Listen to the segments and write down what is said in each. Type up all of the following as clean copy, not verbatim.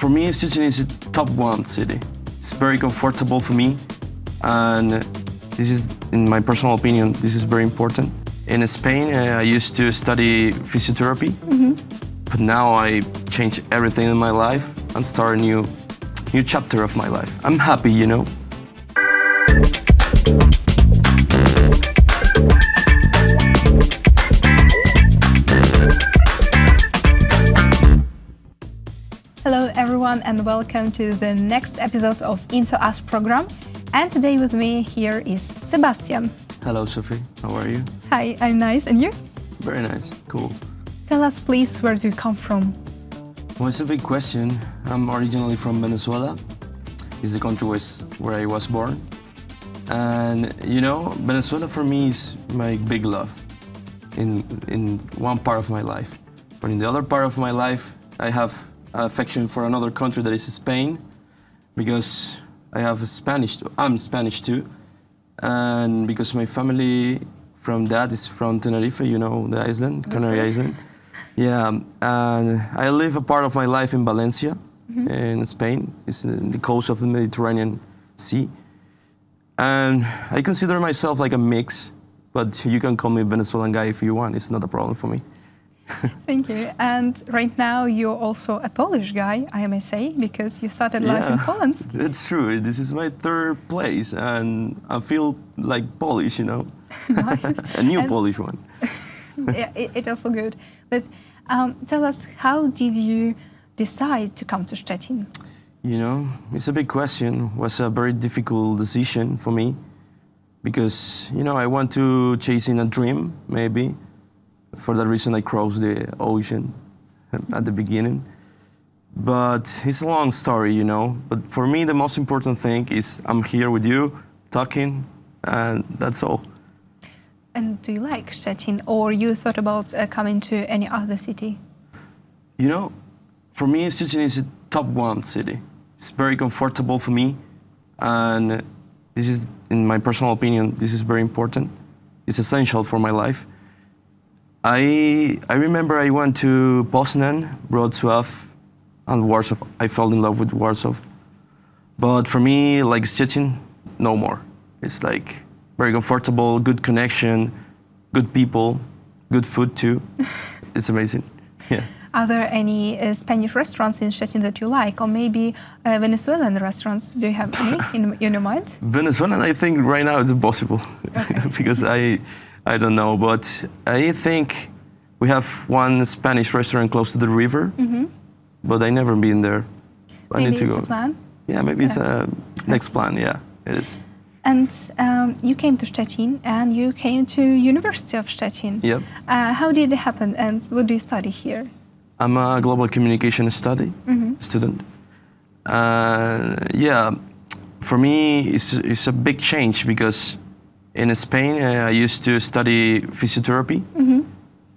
For me, Szczecin is a top one city. It's very comfortable for me, and this is, in my personal opinion, this is very important. In Spain, I used to study physiotherapy, but now I changed everything in my life and start a new chapter of my life. I'm happy, you know. Hello everyone and welcome to the next episode of IntoUS program. And today with me here is Sebastian. Hello Sophie, how are you? Hi, I'm nice, and you? Very nice, cool. Tell us please, where do you come from? Well, it's a big question. I'm originally from Venezuela. It's the country where I was born. And you know, Venezuela for me is my big love in one part of my life. But in the other part of my life, I have affection for another country that is Spain, because I have I'm Spanish too, and because my family from that is from Tenerife, you know, the island, Canary Island. Yeah, and I live a part of my life in Valencia, in Spain. It's in the coast of the Mediterranean Sea, and I consider myself like a mix, but you can call me Venezuelan guy if you want. It's not a problem for me. Thank you. And right now you're also a Polish guy, I may say, because you started life in Poland. That's true. This is my third place, and I feel like Polish, you know. Nice. A new Polish one. Yeah, it's also good. But tell us, how did you decide to come to Szczecin? You know, it's a big question. It was a very difficult decision for me, because, you know, I want to chase in a dream, maybe. For that reason, I crossed the ocean at the beginning. But it's a long story, you know. But for me, the most important thing is I'm here with you, talking, and that's all. And do you like Szczecin, or you thought about coming to any other city? You know, for me, Szczecin is a top one city. It's very comfortable for me, and this is, in my personal opinion, this is very important. It's essential for my life. I remember I went to Poznan, Wrocław, and Warsaw. I fell in love with Warsaw. But for me, like Szczecin, no more. It's like very comfortable, good connection, good people, good food too. It's amazing. Yeah. Are there any Spanish restaurants in Szczecin that you like, or maybe Venezuelan restaurants? Do you have any in your mind? Venezuelan, I think right now is impossible, okay. Because I don't know, but I think we have one Spanish restaurant close to the river, but I never been there. I Maybe need to it's go. a plan? Yeah, maybe it's a next plan, yeah, it is. And you came to Szczecin, and you came to University of Szczecin. Yep. How did it happen, and what do you study here? I'm a global communication student. Yeah, for me, it's a big change, because in Spain, I used to study physiotherapy,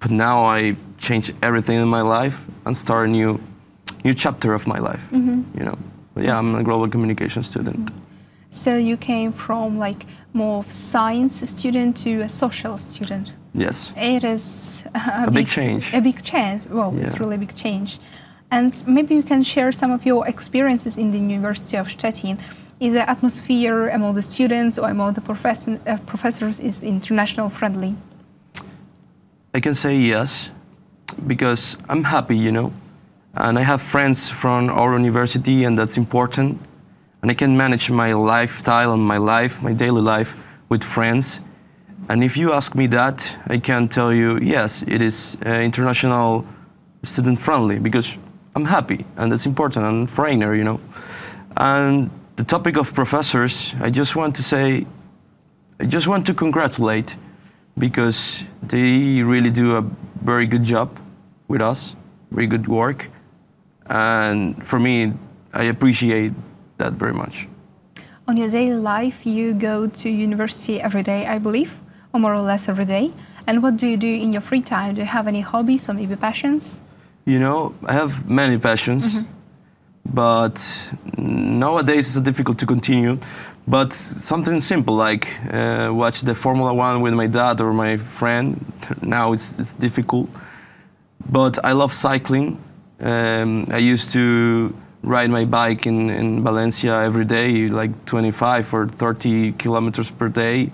but now I changed everything in my life and start a new chapter of my life, you know. But yeah, I'm a global communication student. So you came from like more of science student to a social student. Yes. It is a big change. A big change. Well, yeah. It's really a big change. And maybe you can share some of your experiences in the University of Szczecin. Is the atmosphere among the students or among the professors is international friendly? I can say yes, because I'm happy, you know, and I have friends from our university, and that's important. And I can manage my lifestyle and my daily life with friends. And if you ask me that, I can tell you, yes, it is international student friendly, because I'm happy, and that's important. I'm a foreigner, you know. And the topic of professors, I just want to congratulate, because they really do a very good job with us, very good work. And for me, I appreciate that very much. On your daily life, you go to university every day, I believe, or more or less every day. And what do you do in your free time? Do you have any hobbies or maybe passions? You know, I have many passions. But nowadays it's difficult to continue. But something simple like watch the Formula 1 with my dad or my friend, now it's difficult. But I love cycling. I used to ride my bike in Valencia every day, like 25 or 30 kilometers per day.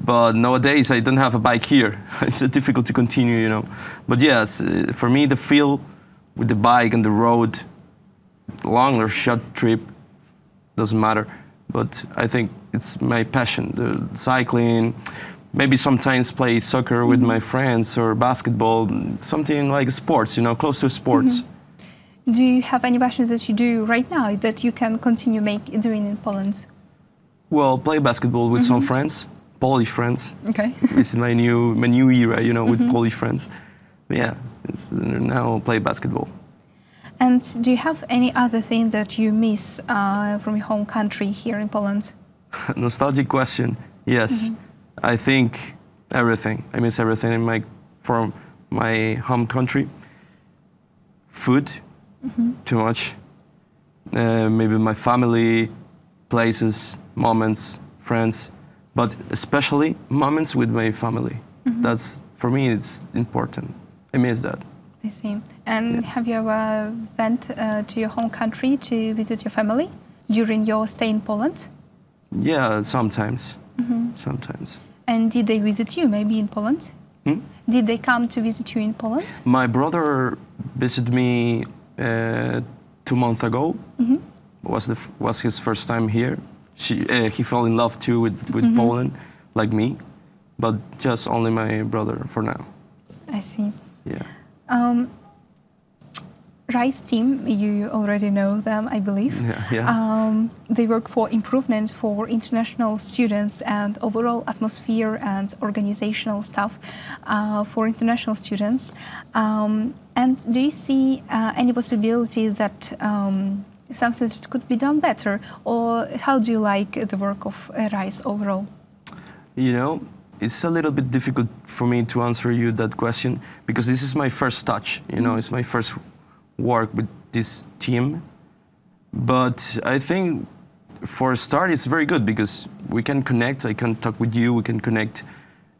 But nowadays I don't have a bike here. It's difficult to continue, you know. But yes, for me the feel with the bike and the road, long or short trip, doesn't matter. But I think it's my passion, the cycling, maybe sometimes play soccer with my friends or basketball, something like sports, you know, close to sports. Do you have any passions that you do right now that you can continue doing in Poland? Well, play basketball with some friends, Polish friends. Okay. This is my new era, you know, with Polish friends. But yeah, now play basketball. And do you have any other thing that you miss from your home country here in Poland? Nostalgic question. Yes, I think everything. I miss everything from my home country. Food, too much. Maybe my family, places, moments, friends, but especially moments with my family. That's, for me, it's important. I miss that. I see. And have you ever went to your home country to visit your family during your stay in Poland? Yeah, sometimes. Sometimes. And did they visit you maybe in Poland? Did they come to visit you in Poland? My brother visited me 2 months ago. Was his first time here. He fell in love too with Poland, like me, but just only my brother for now. I see. Yeah. RISE team, you already know them, I believe. Yeah. They work for improvement for international students and overall atmosphere and organizational stuff for international students. And do you see any possibility that something that could be done better, or how do you like the work of RISE overall? You know, it's a little bit difficult for me to answer you that question because this is my first touch. You know, it's my first work with this team. But I think for a start, it's very good because we can connect. I can talk with you. We can connect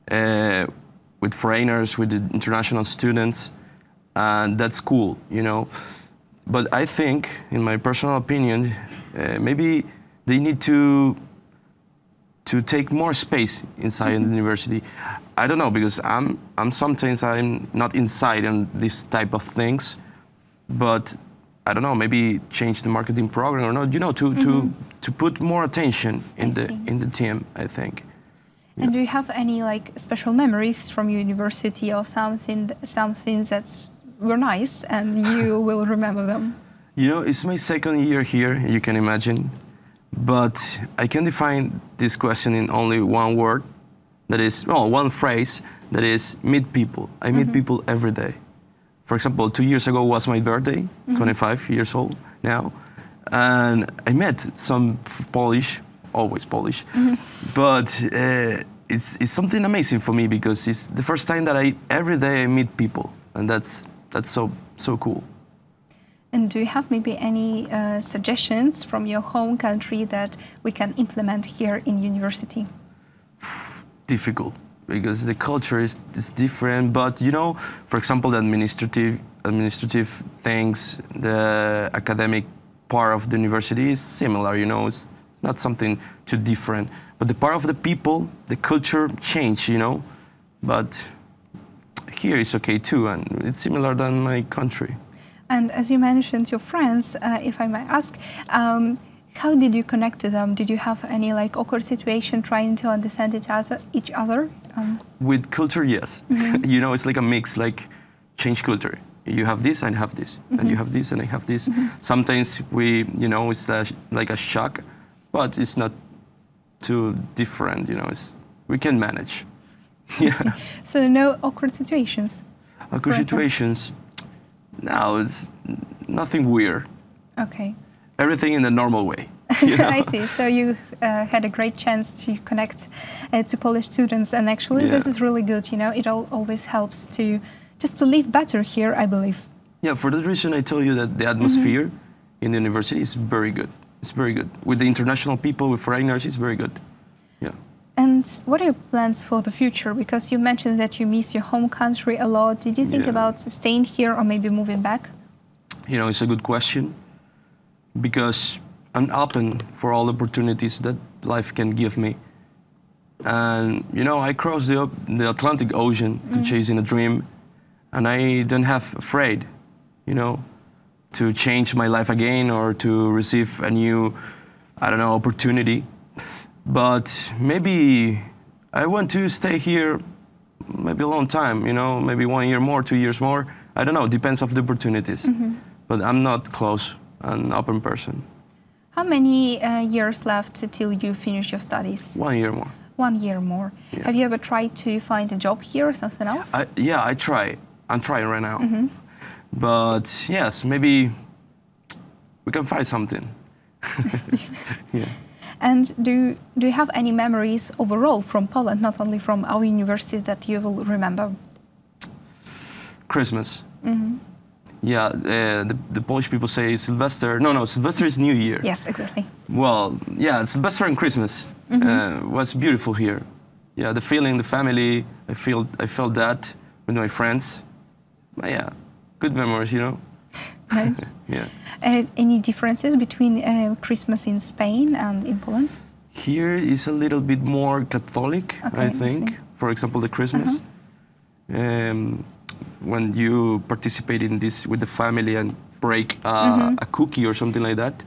with foreigners, with the international students, and that's cool. You know. But I think, in my personal opinion, maybe they need to take more space inside the university. I don't know, because sometimes I'm not inside on this type of things, but I don't know, maybe change the marketing program or not, you know, to put more attention in the team, I think. Yeah. And do you have any like special memories from your university or something that's were nice and you will remember them? You know, it's my second year here, you can imagine. But I can define this question in only one word, that is, well, one phrase, that is meet people. I meet people every day. For example, 2 years ago was my birthday, 25 years old now, and I met some Polish, always Polish, but it's something amazing for me because it's the first time that every day I meet people, and that's so cool. And do you have maybe any suggestions from your home country that we can implement here in university? Difficult, because the culture is different. But you know, for example, the administrative things, the academic part of the university is similar. You know, it's not something too different. But the part of the people, the culture change. You know, but here it's okay too, and it's similar than my country. And as you mentioned, your friends, if I might ask, how did you connect to them? Did you have any like awkward situation trying to understand each other? With culture, yes. You know, it's like a mix, like change culture. You have this, I have this, and you have this, and I have this. Sometimes you know, it's like a shock, but it's not too different. You know, we can manage. Yeah. So no awkward situations? Awkward situations? No, it's nothing weird. Okay. Everything in the normal way. You know? I see. So you had a great chance to connect to Polish students, and actually this is really good. You know, it always helps to live better here, I believe. Yeah, for that reason, I tell you that the atmosphere in the university is very good. It's very good. With the international people, with foreigners, it's very good. Yeah. And what are your plans for the future? Because you mentioned that you miss your home country a lot. Did you think about staying here or maybe moving back? You know, it's a good question. because I'm open for all opportunities that life can give me. And you know, I crossed the Atlantic Ocean to chasing a dream, and I don't have afraid, you know, to change my life again or to receive a new, I don't know, opportunity. But maybe I want to stay here maybe a long time, you know, maybe 1 year more, 2 years more. I don't know, depends of the opportunities. But I'm not close, an open person. How many years left till you finish your studies? 1 year more. 1 year more. Yeah. Have you ever tried to find a job here or something else? Yeah, I try. I'm trying right now. But yes, maybe we can find something. Yeah. And do you have any memories overall from Poland, not only from our universities, that you will remember? Christmas. Yeah, the Polish people say Sylvester. No, Sylvester is New Year. Yes, exactly. Well, yeah, Sylvester and Christmas was beautiful here. Yeah, the feeling, the family. I felt that with my friends. But yeah, good memories, you know. Nice. Yeah. Any differences between Christmas in Spain and in Poland? Here is a little bit more Catholic, Okay, I think. see. For example, the Christmas. When you participate in this with the family and break a cookie or something like that,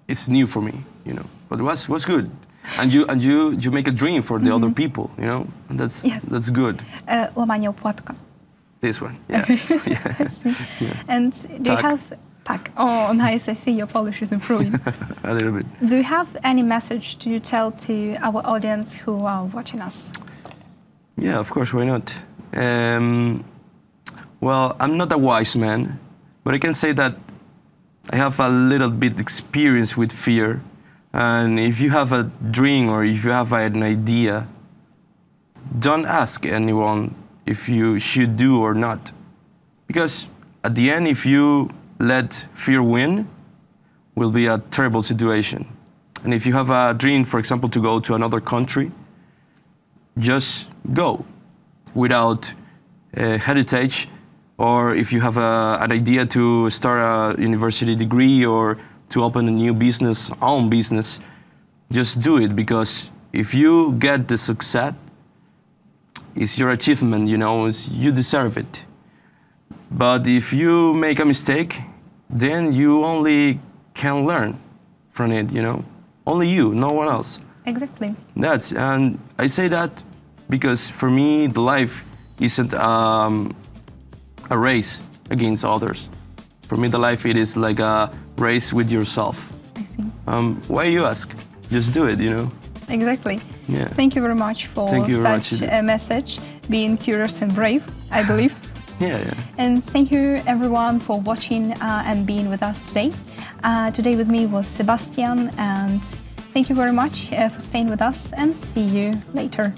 it's new for me, you know. But it was good. And you make a dream for the other people, you know. And that's good. Łamanie opłatka. This one, yeah. I see. Yeah. And do you Tak. have... Tak. Oh, nice. I see your Polish is improving. A little bit. Do you have any message to tell to our audience who are watching us? Yeah, of course, why not? Well, I'm not a wise man, but I can say that I have a little bit experience with fear. And if you have a dream or if you have an idea, don't ask anyone if you should do or not. Because at the end, if you let fear win, will be a terrible situation. And if you have a dream, for example, to go to another country, just go without hesitation. Or if you have an idea to start a university degree or to open a new business, own business, just do it, because if you get the success, it's your achievement, you know, you deserve it. But if you make a mistake, then you only can learn from it, you know. Only you, no one else. Exactly. And I say that because for me, the life isn't a race against others. For me, the life, it is like a race with yourself. I see. Why you ask? Just do it, you know. Exactly. Yeah. Thank you very much for such a message, being curious and brave, I believe. Yeah. And thank you everyone for watching and being with us today. Today with me was Sebastian, and thank you very much for staying with us, and see you later.